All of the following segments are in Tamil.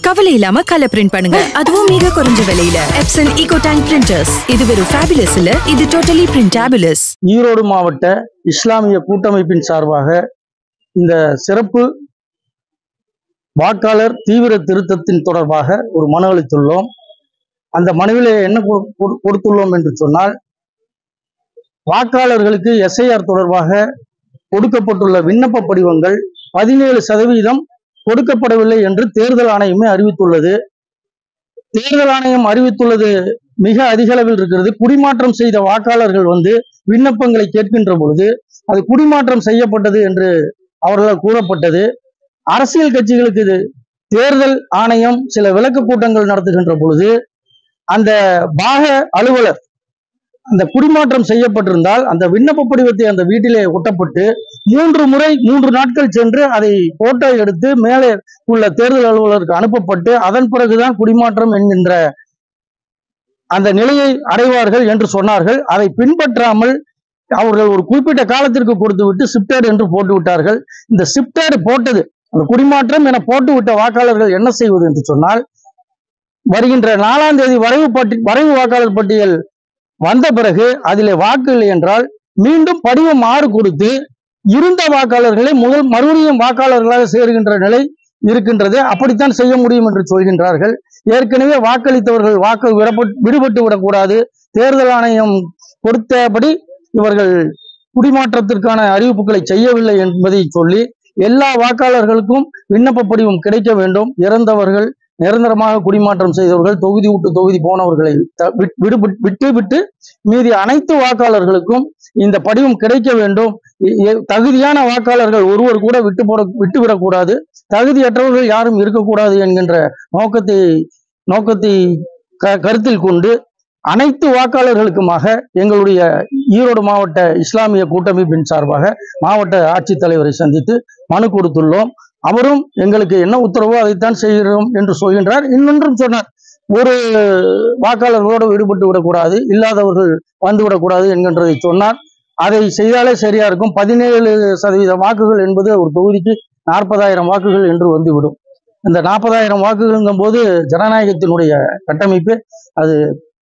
கவலை இல்லாம கலர் பிரிண்ட் பண்ணுங்க, அதுவும் மிக குறைஞ்ச விலையில. எப்சன் ஈகோடைன் பிரிண்டர்ஸ். இது வெறும் ஃபேபுலஸ் இல்ல, இது டோட்டலி பிரிண்டபிளஸ். ஈரோடு மாவட்ட இஸ்லாமிய கூட்டமைப்பின் சார்பாக இந்த சிறப்பு வாக்காளர் தீவிர திருத்தத்தின் தொடர்பாக ஒரு மனு அளித்துள்ளோம். அந்த மனுவிலே என்ன கொடுத்துள்ளோம் என்று சொன்னால், வாக்காளர்களுக்கு எஸ்ஐஆர் தொடர்பாக கொடுக்கப்பட்டுள்ள விண்ணப்ப படிவங்கள் 17% கொடுக்கப்படவில்லை என்று தேர்தல் ஆணையமே அறிவித்துள்ளது. தேர்தல் ஆணையம் அறிவித்துள்ளது மிக அதிக அளவில் இருக்கிறது. குடிமாற்றம் செய்த வாக்காளர்கள் விண்ணப்பங்களை கேட்கின்ற பொழுது அது குடிமாற்றம் செய்யப்பட்டது என்று அவர்களால் கூறப்பட்டது. அரசியல் கட்சிகளுக்கு இது தேர்தல் ஆணையம் சில விளக்க கூட்டங்கள் நடத்துகின்ற பொழுது அந்த பாக அலுவலர் அந்த குடிமாற்றம் செய்யப்பட்டிருந்தால் அந்த விண்ணப்ப படிவத்தை அந்த வீட்டிலே ஒட்டப்பட்டு 3 நாட்கள் சென்று அதை போட்டோ எடுத்து மேலே உள்ள தேர்தல் அலுவலருக்கு அனுப்பப்பட்டு அதன் பிறகுதான் குடிமாற்றம் என்கின்ற அந்த நிலையை அடைவார்கள் என்று சொன்னார்கள். அதை பின்பற்றாமல் அவர்கள் ஒரு குறிப்பிட்ட காலத்திற்கு கொடுத்து விட்டு ஷிப்டட் என்று போட்டு விட்டார்கள். இந்த ஷிப்டட் போட்டது அந்த குடிமாற்றம் என போட்டுவிட்ட வாக்காளர்கள் என்ன செய்வது என்று சொன்னால், வருகின்ற 4ஆம் தேதி வரைவு வாக்காளர் பட்டியல் வந்த பிறகு அதிலே வாக்கு இல்லை என்றால் மீண்டும் படிவம் 6 கொடுத்து இருந்த வாக்காளர்களை மறுபடியும் வாக்காளர்களாக சேருகின்ற நிலை இருக்கின்றது. அப்படித்தான் செய்ய முடியும் என்று சொல்கின்றார்கள். ஏற்கனவே வாக்களித்தவர்கள் வாக்கு விடுபட்டு விடக்கூடாது. தேர்தல் ஆணையம் கொடுத்தபடி இவர்கள் குடிமாற்றத்திற்கான அறிவிப்புகளை செய்யவில்லை என்பதை சொல்லி எல்லா வாக்காளர்களுக்கும் விண்ணப்ப படிவம் கிடைக்க வேண்டும். இறந்தவர்கள், நிரந்தரமாக குடிமாற்றம் செய்தவர்கள், தொகுதி விட்டு தொகுதி போனவர்களை விட்டு மீதி அனைத்து வாக்காளர்களுக்கும் இந்த படிவம் கிடைக்க வேண்டும். தகுதியான வாக்காளர்கள் ஒருவர் கூட விட்டுவிடக்கூடாது, தகுதியற்றவர்கள் யாரும் இருக்கக்கூடாது என்கின்ற நோக்கத்தை கருத்தில் கொண்டு அனைத்து வாக்காளர்களுக்குமாக எங்களுடைய ஈரோடு மாவட்ட இஸ்லாமிய கூட்டமைப்பின் சார்பாக மாவட்ட ஆட்சித்தலைவரை சந்தித்து மனு கொடுத்துள்ளோம். அவரும் எங்களுக்கு என்ன உத்தரவோ அதைத்தான் செய்கிறோம் என்று சொல்கின்றார். இன்னொன்றும் சொன்னார், ஒரு வாக்காளர்களோடு விடுபட்டு விடக்கூடாது, இல்லாதவர்கள் வந்துவிடக்கூடாது என்கின்றதை சொன்னார். அதை செய்தாலே சரியா இருக்கும். 17% வாக்குகள் என்பது ஒரு தொகுதிக்கு 40,000 வாக்குகள் என்று வந்துவிடும். இந்த 40,000 வாக்குகள்ங்கும் போது ஜனநாயகத்தினுடைய கட்டமைப்பு அது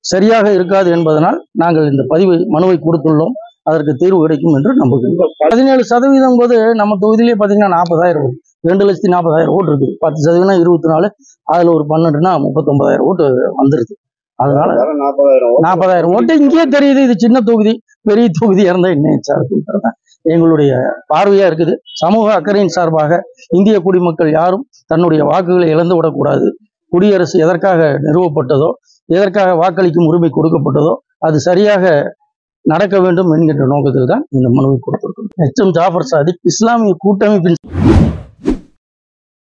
சரியாக இருக்காது என்பதனால் நாங்கள் இந்த மனுவை கொடுத்துள்ளோம். அதற்கு தீர்வு கிடைக்கும் என்று நம்புகிறோம். 17% போது நம்ம தொகுதியிலே பார்த்தீங்கன்னா 40,000 2,40,000 ஓட்டு இருக்கு. 10% 24, அதுல ஒரு 12னா 39,000 ஓட்டு வந்துருது. அதனால 40,000 ஓட்டு இங்கேயே தெரியுது. இது சின்ன தொகுதி, பெரிய தொகுதியா இருந்தா என்ன இருக்குன்றத எங்களுடைய பார்வையா இருக்குது. சமூக அக்கறையின் சார்பாக இந்திய குடிமக்கள் யாரும் தன்னுடைய வாக்குகளை இழந்து விடக்கூடாது. குடியரசு எதற்காக நிறுவப்பட்டதோ, எதற்காக வாக்களிக்கும் உரிமை கொடுக்கப்பட்டதோ அது சரியாக நடக்க வேண்டும் என்கின்ற நோக்கத்தில் தான் இந்த மனுவை கொடுத்திருக்கிறோம். எச்.எம். ஜாஃபர் சாதிக், இஸ்லாமிய கூட்டமைப்பின்